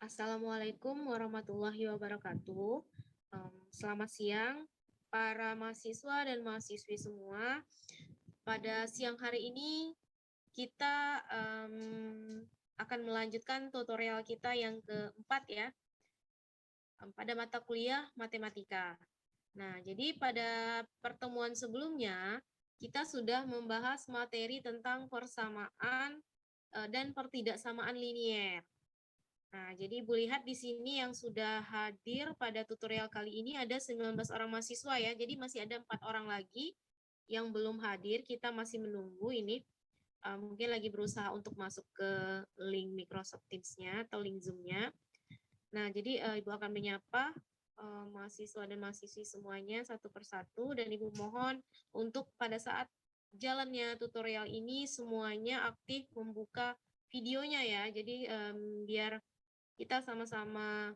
Assalamualaikum warahmatullahi wabarakatuh. Selamat siang para mahasiswa dan mahasiswi semua. Pada siang hari ini kita akan melanjutkan tutorial kita yang keempat ya, pada mata kuliah matematika. Nah, jadi pada pertemuan sebelumnya kita sudah membahas materi tentang persamaan dan pertidaksamaan linier. Nah, jadi Ibu lihat di sini yang sudah hadir pada tutorial kali ini ada 19 orang mahasiswa ya. Jadi masih ada 4 orang lagi yang belum hadir. Kita masih menunggu ini. Mungkin lagi berusaha untuk masuk ke link Microsoft Teams-nya atau link Zoom-nya. Nah, jadi Ibu akan menyapa mahasiswa dan mahasiswi semuanya satu persatu. Dan Ibu mohon untuk pada saat jalannya tutorial ini semuanya aktif membuka videonya ya. Jadi biar kita sama-sama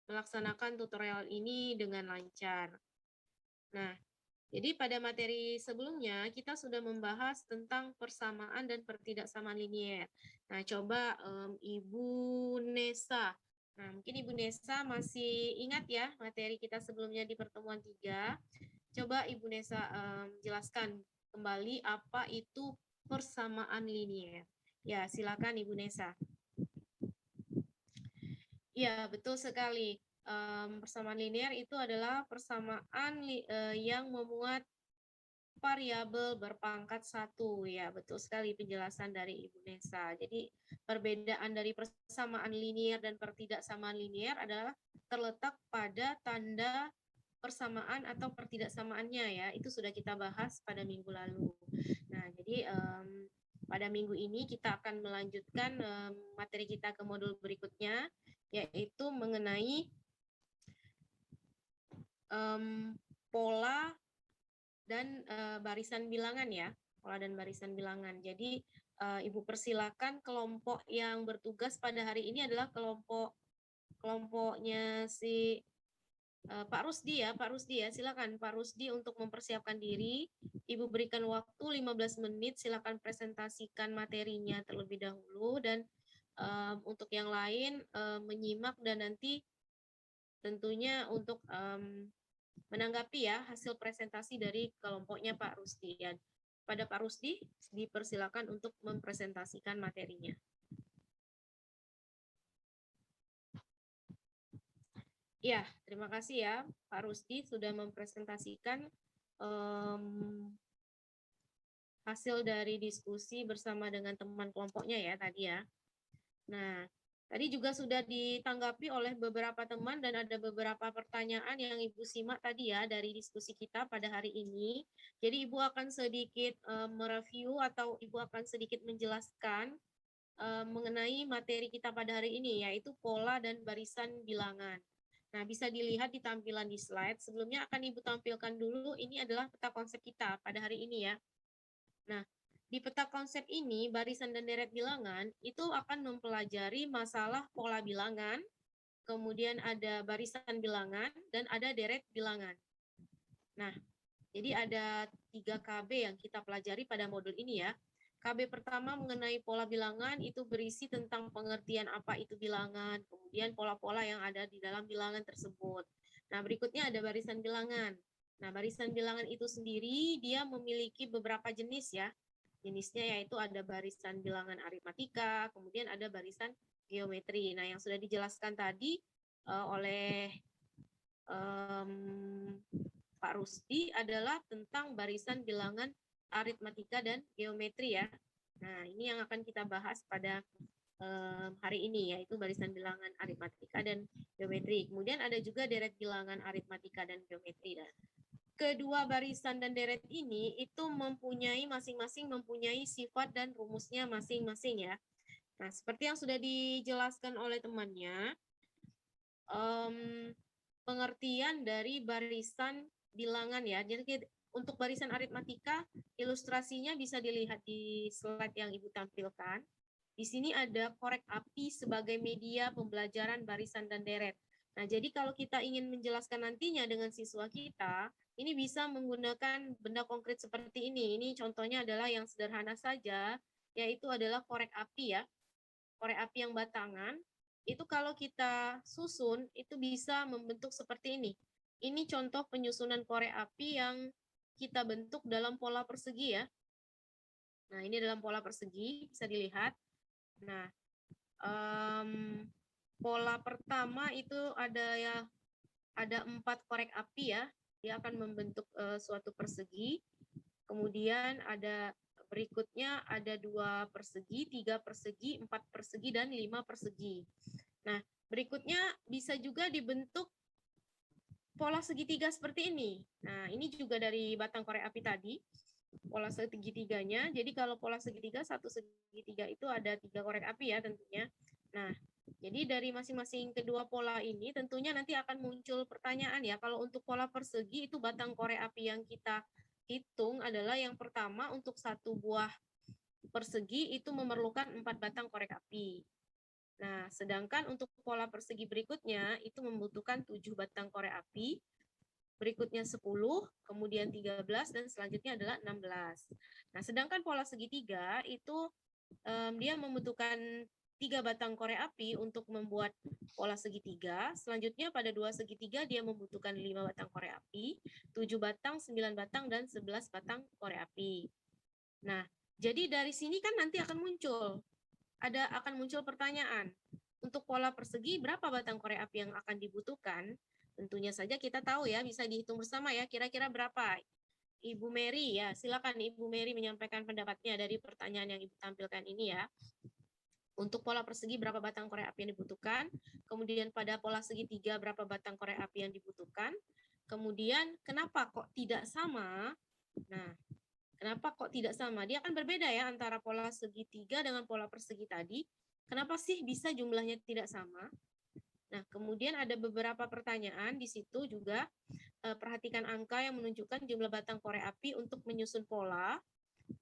melaksanakan tutorial ini dengan lancar. Nah, jadi pada materi sebelumnya kita sudah membahas tentang persamaan dan pertidaksamaan linier. Nah, coba Ibu Nesa. Nah, mungkin Ibu Nesa masih ingat ya materi kita sebelumnya di pertemuan 3. Coba Ibu Nesa jelaskan kembali apa itu persamaan linier. Ya, silakan Ibu Nesa. Ya, betul sekali. Persamaan linear itu adalah persamaan yang memuat variabel berpangkat 1. Ya, betul sekali penjelasan dari Ibu Nesa. Jadi, perbedaan dari persamaan linear dan pertidaksamaan linear adalah terletak pada tanda persamaan atau pertidaksamaannya ya. Itu sudah kita bahas pada minggu lalu. Nah, jadi pada minggu ini kita akan melanjutkan materi kita ke modul berikutnya, yaitu mengenai pola dan barisan bilangan ya, pola dan barisan bilangan. Jadi Ibu persilakan kelompok yang bertugas pada hari ini adalah kelompoknya si Pak Rusdi ya, silakan Pak Rusdi untuk mempersiapkan diri. Ibu berikan waktu 15 menit, silakan presentasikan materinya terlebih dahulu dan untuk yang lain menyimak dan nanti tentunya untuk menanggapi ya hasil presentasi dari kelompoknya Pak Rusdi. Ya. Pada Pak Rusdi dipersilakan untuk mempresentasikan materinya. Ya, terima kasih ya Pak Rusdi sudah mempresentasikan hasil dari diskusi bersama dengan teman kelompoknya ya tadi ya. Nah, tadi juga sudah ditanggapi oleh beberapa teman dan ada beberapa pertanyaan yang Ibu simak tadi ya dari diskusi kita pada hari ini. Jadi Ibu akan sedikit mereview atau Ibu akan sedikit menjelaskan mengenai materi kita pada hari ini, yaitu pola dan barisan bilangan. Nah, bisa dilihat di tampilan di slide. Sebelumnya akan Ibu tampilkan dulu, ini adalah peta konsep kita pada hari ini ya. Nah, di peta konsep ini, barisan dan deret bilangan itu akan mempelajari masalah pola bilangan, kemudian ada barisan bilangan, dan ada deret bilangan. Nah, jadi ada 3 KB yang kita pelajari pada modul ini ya. KB pertama mengenai pola bilangan itu berisi tentang pengertian apa itu bilangan, kemudian pola-pola yang ada di dalam bilangan tersebut. Nah, berikutnya ada barisan bilangan. Nah, barisan bilangan itu sendiri dia memiliki beberapa jenis ya. Jenisnya yaitu ada barisan bilangan aritmatika, kemudian ada barisan geometri. Nah, yang sudah dijelaskan tadi oleh Pak Rusdi adalah tentang barisan bilangan aritmatika dan geometri ya. Nah, ini yang akan kita bahas pada hari ini, yaitu barisan bilangan aritmatika dan geometri. Kemudian ada juga deret bilangan aritmatika dan geometri. Nah, kedua barisan dan deret ini itu mempunyai masing-masing mempunyai sifat dan rumusnya masing-masing ya. Nah, seperti yang sudah dijelaskan oleh temannya, pengertian dari barisan bilangan ya. Jadi untuk barisan aritmatika, ilustrasinya bisa dilihat di slide yang Ibu tampilkan. Di sini ada korek api sebagai media pembelajaran barisan dan deret. Nah, jadi kalau kita ingin menjelaskan nantinya dengan siswa kita, ini bisa menggunakan benda konkret seperti ini. Ini contohnya adalah yang sederhana saja, yaitu adalah korek api ya. korek api yang batangan, itu kalau kita susun, itu bisa membentuk seperti ini. Ini contoh penyusunan korek api yang kita bentuk dalam pola persegi ya. Nah, ini dalam pola persegi, bisa dilihat. Nah, pola pertama itu ada 4 korek api ya. Dia akan membentuk suatu persegi. Kemudian ada berikutnya ada 2 persegi, 3 persegi, 4 persegi, dan 5 persegi. Nah, berikutnya bisa juga dibentuk pola segitiga seperti ini. Nah, ini juga dari batang korek api tadi, pola segitiganya. Jadi kalau pola segitiga, satu segitiga itu ada 3 korek api ya tentunya. Nah, jadi dari masing-masing kedua pola ini tentunya nanti akan muncul pertanyaan ya. Kalau untuk pola persegi itu batang korek api yang kita hitung adalah yang pertama untuk satu buah persegi itu memerlukan 4 batang korek api. Nah, sedangkan untuk pola persegi berikutnya itu membutuhkan 7 batang korek api, berikutnya 10, kemudian 13, dan selanjutnya adalah 16. Nah, sedangkan pola segitiga itu dia membutuhkan 3 batang korek api untuk membuat pola segitiga. Selanjutnya pada 2 segitiga dia membutuhkan 5 batang korek api, 7 batang, 9 batang, dan 11 batang korek api. Nah, jadi dari sini kan nanti akan muncul pertanyaan. Untuk pola persegi berapa batang korek api yang akan dibutuhkan? Tentunya saja kita tahu ya, bisa dihitung bersama ya, kira-kira berapa? Ibu Mary ya, silakan Ibu Mary menyampaikan pendapatnya dari pertanyaan yang Ibu tampilkan ini ya. Untuk pola persegi berapa batang korek api yang dibutuhkan? Kemudian pada pola segitiga berapa batang korek api yang dibutuhkan? Kemudian kenapa kok tidak sama? Nah, kenapa kok tidak sama? Dia akan berbeda ya antara pola segitiga dengan pola persegi tadi. Kenapa sih bisa jumlahnya tidak sama? Nah, kemudian ada beberapa pertanyaan di situ juga. Perhatikan angka yang menunjukkan jumlah batang korek api untuk menyusun pola.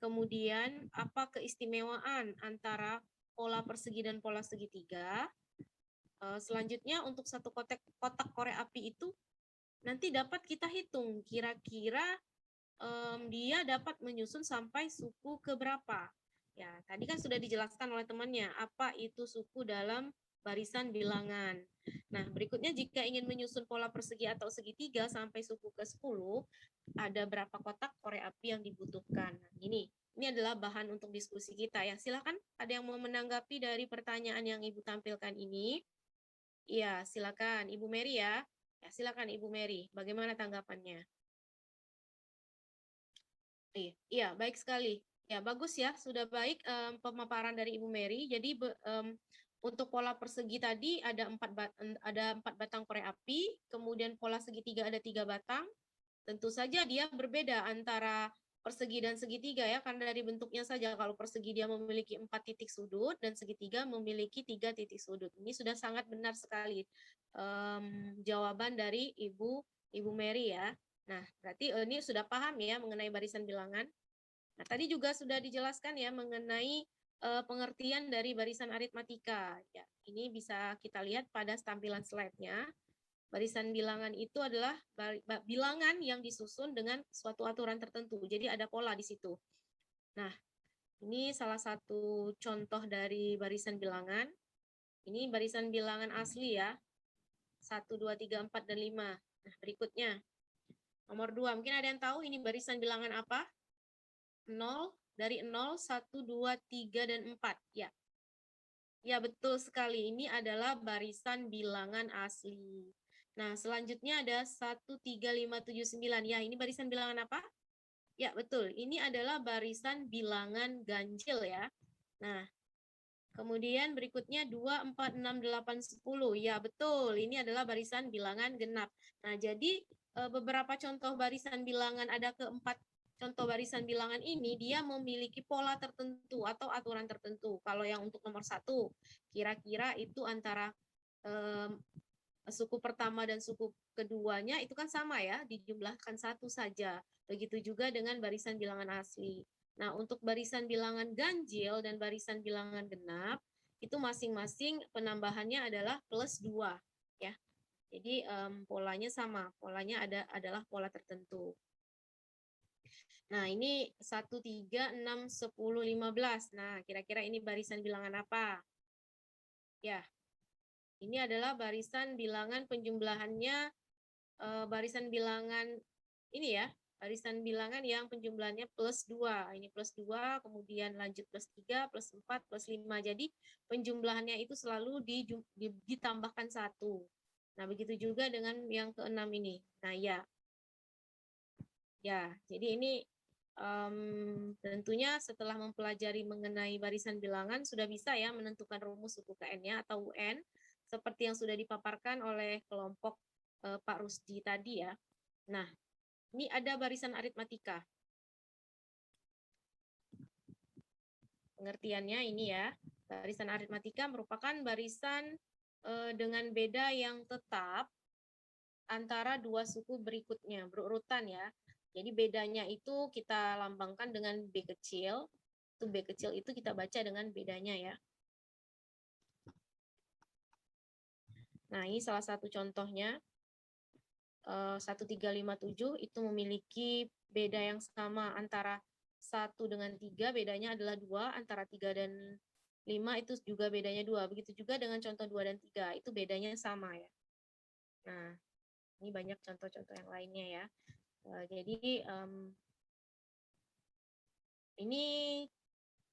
Kemudian apa keistimewaan antara pola persegi dan pola segitiga. Selanjutnya untuk satu kotak korek api itu nanti dapat kita hitung kira-kira dia dapat menyusun sampai suku ke berapa. Ya, tadi kan sudah dijelaskan oleh temannya apa itu suku dalam barisan bilangan. Nah, berikutnya jika ingin menyusun pola persegi atau segitiga sampai suku ke 10, ada berapa kotak korek api yang dibutuhkan. Nah, ini adalah bahan untuk diskusi kita ya. Silakan ada yang mau menanggapi dari pertanyaan yang Ibu tampilkan ini. Iya, silakan Ibu Mary ya. Ya, silakan Ibu Mary. Bagaimana tanggapannya? Iya, baik sekali. Ya, bagus ya. Sudah baik pemaparan dari Ibu Mary. Jadi untuk pola persegi tadi ada 4 batang korek api, kemudian pola segitiga ada 3 batang. Tentu saja dia berbeda antara persegi dan segitiga ya, karena dari bentuknya saja. Kalau persegi dia memiliki 4 titik sudut dan segitiga memiliki 3 titik sudut. Ini sudah sangat benar sekali jawaban dari Ibu Mary ya. Nah, berarti ini sudah paham ya mengenai barisan bilangan. Nah, tadi juga sudah dijelaskan ya mengenai pengertian dari barisan aritmatika. Ya, ini bisa kita lihat pada tampilan slide-nya. Barisan bilangan itu adalah bilangan yang disusun dengan suatu aturan tertentu. Jadi ada pola di situ. Nah, ini salah satu contoh dari barisan bilangan. Ini barisan bilangan asli ya. 1, 2, 3, 4, dan 5. Nah, berikutnya. Nomor 2, mungkin ada yang tahu ini barisan bilangan apa? 0, dari 0, 1, 2, 3, dan 4. Ya. Ya, betul sekali. Ini adalah barisan bilangan asli. Nah, selanjutnya ada 1, 3, 5, 7, 9. Ya, ini barisan bilangan apa? Ya, betul. Ini adalah barisan bilangan ganjil ya. Nah, kemudian berikutnya 2, 4, 6, 8, 10. Ya, betul. Ini adalah barisan bilangan genap. Nah, jadi beberapa contoh barisan bilangan ada keempat contoh barisan bilangan ini, dia memiliki pola tertentu atau aturan tertentu. Kalau yang untuk nomor 1, kira-kira itu antara suku pertama dan suku keduanya itu kan sama ya, dijumlahkan 1 saja. Begitu juga dengan barisan bilangan asli. Nah, untuk barisan bilangan ganjil dan barisan bilangan genap, itu masing-masing penambahannya adalah plus 2. Ya. Jadi polanya sama, polanya adalah pola tertentu. Nah, ini 1, 3, 6, 10, 15. Nah, kira-kira ini barisan bilangan apa? Ya, ini adalah barisan bilangan penjumlahannya, barisan bilangan ini ya, barisan bilangan yang penjumlahannya plus 2. Ini plus 2, kemudian lanjut plus 3, plus 4, plus 5. Jadi penjumlahannya itu selalu ditambahkan 1. Nah, begitu juga dengan yang keenam ini. Nah, ya. Ya, jadi ini tentunya setelah mempelajari mengenai barisan bilangan sudah bisa ya menentukan rumus suku KN-nya atau UN seperti yang sudah dipaparkan oleh kelompok Pak Rusdi tadi ya. Nah, ini ada barisan aritmatika. Pengertiannya ini ya, barisan aritmatika merupakan barisan dengan beda yang tetap antara dua suku berikutnya, berurutan ya. Jadi bedanya itu kita lambangkan dengan B kecil. Itu B kecil itu kita baca dengan bedanya ya. Nah, ini salah satu contohnya. 1357 itu memiliki beda yang sama antara 1 dengan 3, bedanya adalah 2, antara 3 dan 5 itu juga bedanya 2. Begitu juga dengan contoh 2 dan 3, itu bedanya sama ya. Nah, ini banyak contoh-contoh yang lainnya ya. Jadi ini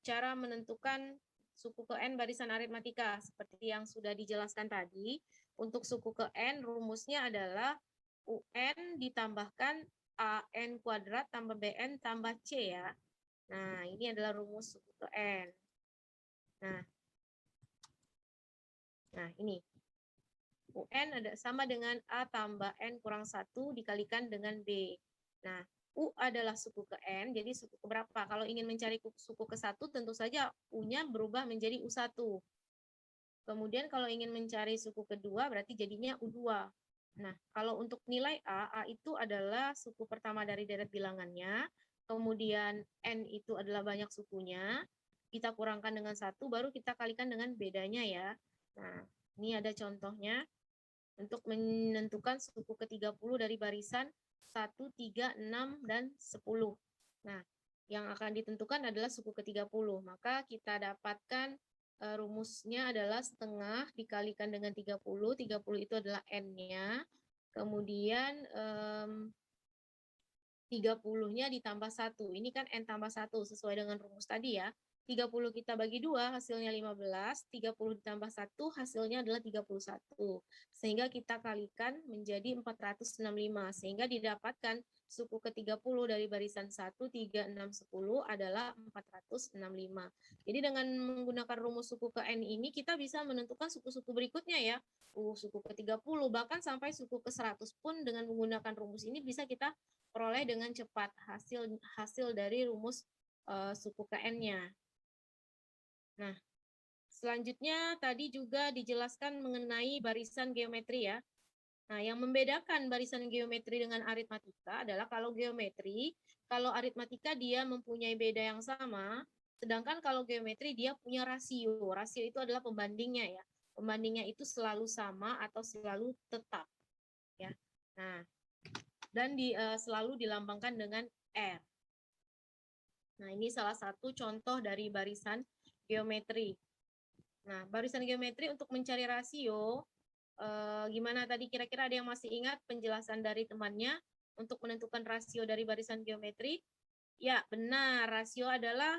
cara menentukan suku ke N barisan aritmatika seperti yang sudah dijelaskan tadi. Untuk suku ke N rumusnya adalah UN ditambahkan AN kuadrat tambah BN tambah C ya. Nah, ini adalah rumus suku ke N. Nah, ini. UN ada sama dengan A tambah N kurang 1 dikalikan dengan B. Nah, U adalah suku ke N, jadi suku ke berapa? Kalau ingin mencari suku ke 1, tentu saja U-nya berubah menjadi U1. Kemudian kalau ingin mencari suku kedua, berarti jadinya U2. Nah, kalau untuk nilai A itu adalah suku pertama dari deret bilangannya, kemudian N itu adalah banyak sukunya, kita kurangkan dengan 1, baru kita kalikan dengan bedanya ya. Nah, ini ada contohnya untuk menentukan suku ke-30 dari barisan 1, 3, 6, dan 10. Nah, yang akan ditentukan adalah suku ke-30. Maka kita dapatkan rumusnya adalah setengah dikalikan dengan 30. 30 itu adalah N-nya. Kemudian 30-nya ditambah 1. Ini kan N tambah 1 sesuai dengan rumus tadi ya. 30 kita bagi 2 hasilnya 15, 30 ditambah 1 hasilnya adalah 31. Sehingga kita kalikan menjadi 465 sehingga didapatkan suku ke-30 dari barisan 1, 3, 6, 10 adalah 465. Jadi dengan menggunakan rumus suku ke N ini kita bisa menentukan suku-suku berikutnya ya. Suku ke-30 bahkan sampai suku ke-100 pun dengan menggunakan rumus ini bisa kita peroleh dengan cepat hasil dari rumus suku KN-nya. Nah, selanjutnya tadi juga dijelaskan mengenai barisan geometri ya. Nah, yang membedakan barisan geometri dengan aritmatika adalah kalau geometri, kalau aritmatika dia mempunyai beda yang sama, sedangkan kalau geometri dia punya rasio. Rasio itu adalah pembandingnya ya. Pembandingnya itu selalu sama atau selalu tetap. Ya. Nah, dan selalu dilambangkan dengan R. Nah, ini salah satu contoh dari barisan geometri. Nah, barisan geometri untuk mencari rasio, gimana tadi kira-kira ada yang masih ingat penjelasan dari temannya untuk menentukan rasio dari barisan geometri? Ya, benar. Rasio adalah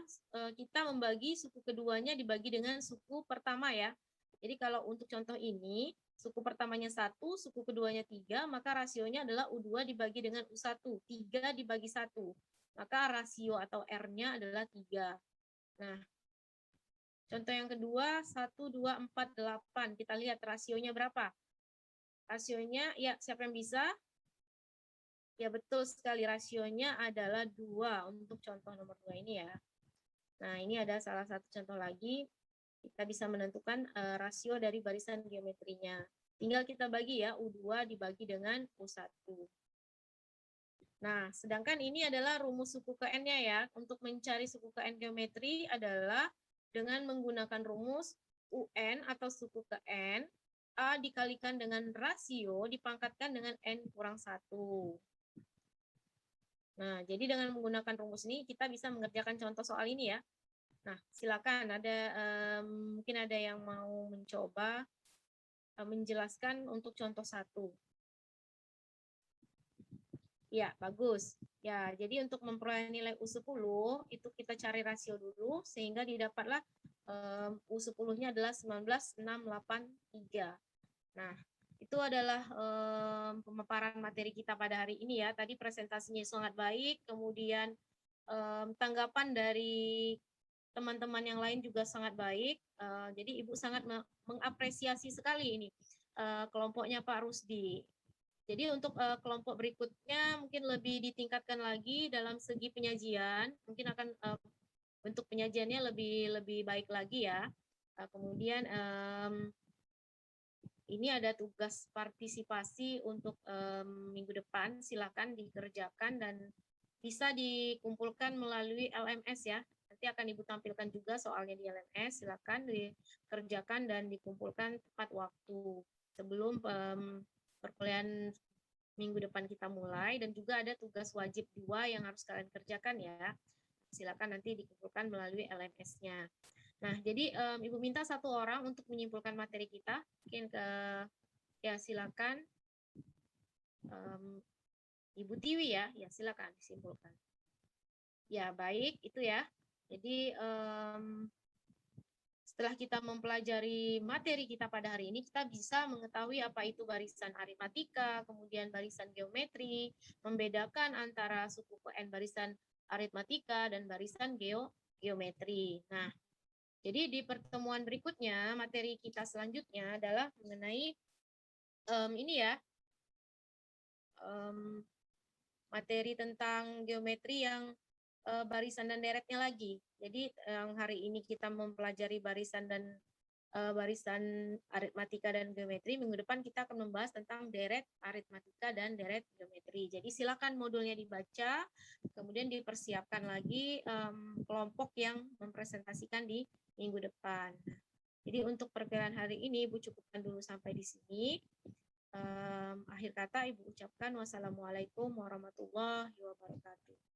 kita membagi suku keduanya dibagi dengan suku pertama ya. Jadi kalau untuk contoh ini, suku pertamanya 1, suku keduanya 3, maka rasionya adalah U2 dibagi dengan U1. 3 dibagi 1. Maka rasio atau R-nya adalah 3. Nah, contoh yang kedua, 1, 2, 4, 8. Kita lihat rasionya berapa? Rasionya, ya siapa yang bisa? Ya betul sekali, rasionya adalah 2 untuk contoh nomor 2 ini ya. Nah, ini ada salah satu contoh lagi. Kita bisa menentukan rasio dari barisan geometrinya. Tinggal kita bagi ya, U2 dibagi dengan U1. Nah, sedangkan ini adalah rumus suku ke N-nya ya. Untuk mencari suku ke N geometri adalah dengan menggunakan rumus UN atau suku ke N, A dikalikan dengan rasio dipangkatkan dengan N kurang 1. Nah, jadi dengan menggunakan rumus ini kita bisa mengerjakan contoh soal ini ya. Nah, silakan ada mungkin ada yang mau mencoba menjelaskan untuk contoh 1. Ya, bagus. Ya, jadi untuk memperoleh nilai U10 itu kita cari rasio dulu sehingga didapatlah U10-nya adalah 19,683. Nah, itu adalah pemaparan materi kita pada hari ini ya. Tadi presentasinya sangat baik, kemudian tanggapan dari teman-teman yang lain juga sangat baik. Jadi Ibu sangat mengapresiasi sekali ini kelompoknya Pak Rusdi. Jadi untuk kelompok berikutnya mungkin lebih ditingkatkan lagi dalam segi penyajian, mungkin akan bentuk penyajiannya lebih baik lagi ya. Kemudian ini ada tugas partisipasi untuk minggu depan, silakan dikerjakan dan bisa dikumpulkan melalui LMS ya. Nanti akan Ibu tampilkan juga soalnya di LMS, silakan dikerjakan dan dikumpulkan tepat waktu sebelum perkuliahan minggu depan kita mulai, dan juga ada tugas wajib 2 yang harus kalian kerjakan ya. Silakan nanti dikumpulkan melalui LMS-nya. Nah, jadi Ibu minta 1 orang untuk menyimpulkan materi kita. Mungkin ya silakan Ibu Tiwi ya. Ya, silakan disimpulkan. Ya, baik itu ya. Jadi setelah kita mempelajari materi kita pada hari ini, kita bisa mengetahui apa itu barisan aritmatika, kemudian barisan geometri, membedakan antara suku n barisan aritmatika dan barisan geometri. Nah, jadi di pertemuan berikutnya, materi kita selanjutnya adalah mengenai ini ya, materi tentang geometri yang barisan dan deretnya lagi. Jadi yang hari ini kita mempelajari barisan dan barisan aritmatika dan geometri, minggu depan kita akan membahas tentang deret aritmatika dan deret geometri. Jadi silakan modulnya dibaca, kemudian dipersiapkan lagi kelompok yang mempresentasikan di minggu depan. Jadi untuk perkuliahan hari ini Ibu cukupkan dulu sampai di sini. Akhir kata Ibu ucapkan wassalamualaikum warahmatullahi wabarakatuh.